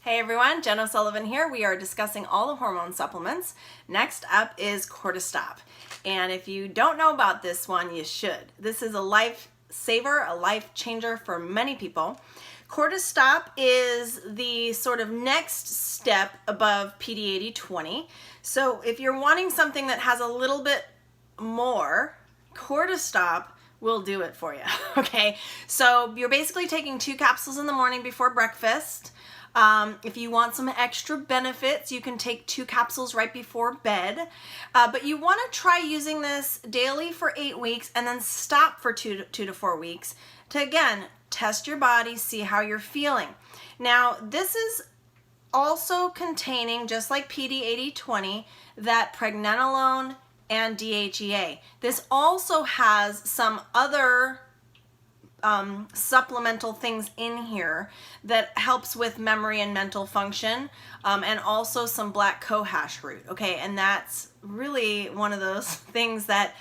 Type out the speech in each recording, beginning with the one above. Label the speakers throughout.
Speaker 1: Hey everyone, Jen O'Sullivan here. We are discussing all the hormone supplements. Next up is Cortistop. And if you don't know about this one, you should. This is a lifesaver, a life changer for many people. Cortistop is the sort of next step above PD-80/20. So if you're wanting something that has a little bit more, Cortistop will do it for you. Okay, so you're basically taking 2 capsules in the morning before breakfast. If you want some extra benefits, you can take 2 capsules right before bed, but you want to try using this daily for 8 weeks and then stop for 2 to 4 weeks to, again, test your body, see how you're feeling. Now, this is also containing, just like PD-80/20, that pregnenolone and DHEA. This also has some other supplemental things in here that helps with memory and mental function, and also some black cohosh root. Okay, and that's really one of those things that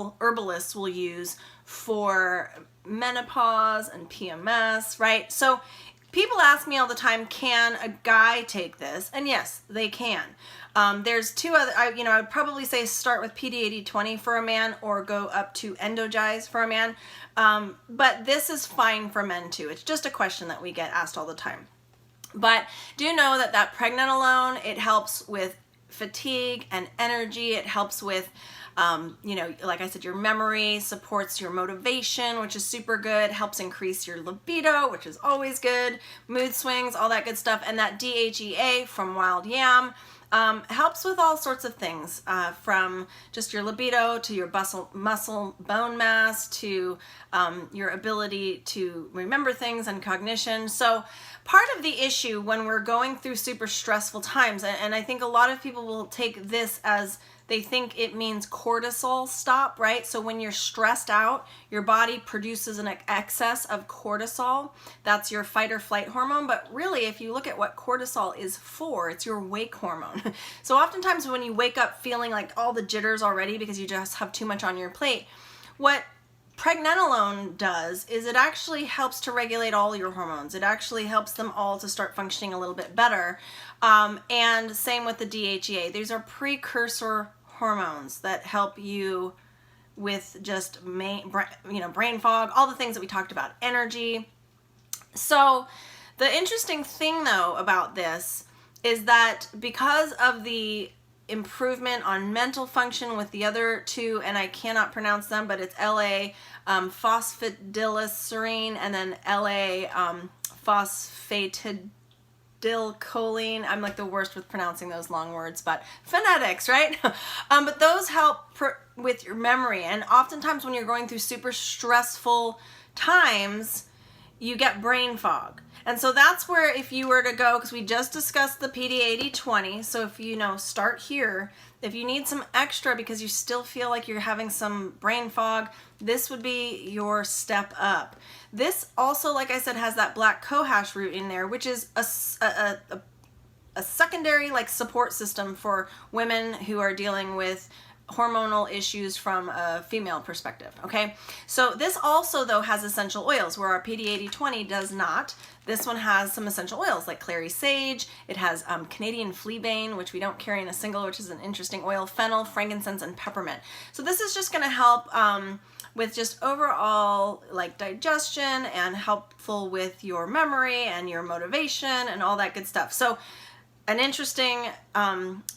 Speaker 1: herbalists will use for menopause and PMS, right? So people ask me all the time, can a guy take this? And yes, they can. There's 2 other, I would probably say start with PD-80/20 for a man or go up to Endogize for a man. But this is fine for men too. It's just a question that we get asked all the time. But do know that pregnenolone, it helps with fatigue and energy. It helps with, like I said, your memory, supports your motivation, which is super good, helps increase your libido, which is always good, mood swings, all that good stuff. And that DHEA from wild yam helps with all sorts of things, from just your libido to your muscle bone mass to your ability to remember things and cognition. So part of the issue when we're going through super stressful times, and I think a lot of people will take this as they think it means cortisol stop, right? So when you're stressed out, your body produces an excess of cortisol. That's your fight or flight hormone. But really, if you look at what cortisol is for, it's your wake hormone. So oftentimes when you wake up feeling like all the jitters already because you just have too much on your plate, what pregnenolone does is it actually helps to regulate all your hormones. It actually helps them all to start functioning a little bit better. And same with the DHEA. These are precursor hormones that help you with just brain fog, all the things that we talked about, energy. So the interesting thing though about this is that because of the improvement on mental function with the other 2, and I cannot pronounce them, but it's LA phosphatidylserine and then LA phosphatidylcholine. I'm like the worst with pronouncing those long words, but phonetics, right? But those help with your memory, and oftentimes when you're going through super stressful times, you get brain fog. And so that's where, if you were to go, because we just discussed the PD-80/20, so if you start here, if you need some extra because you still feel like you're having some brain fog, this would be your step up. This also, like I said, has that black cohosh root in there, which is a secondary support system for women who are dealing with hormonal issues from a female perspective. Okay, so this also though has essential oils where our PD-80/20 does not. This one has some essential oils like clary sage. It has Canadian fleabane, which we don't carry in a single, which is an interesting oil, fennel, frankincense, and peppermint. So this is just going to help with just overall digestion and helpful with your memory and your motivation and all that good stuff. So an interesting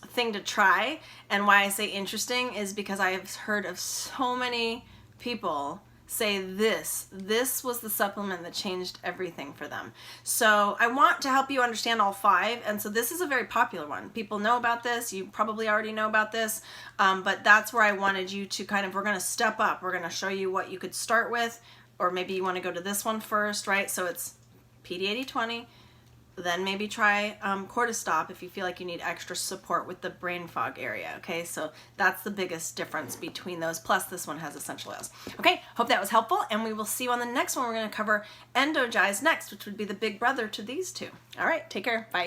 Speaker 1: thing to try, and why I say interesting is because I have heard of so many people say this was the supplement that changed everything for them. So I want to help you understand all 5, and so this is a very popular one. People know about this, you probably already know about this, but that's where I wanted you to we're going to step up. We're going to show you what you could start with, or maybe you want to go to this one first, right? So it's PD-80/20, then maybe try Cortistop if you feel like you need extra support with the brain fog area. Okay, so that's the biggest difference between those, plus this one has essential oils. Okay, hope that was helpful, and we will see you on the next one. We're going to cover Endogize next, which would be the big brother to these 2. All right, take care. Bye.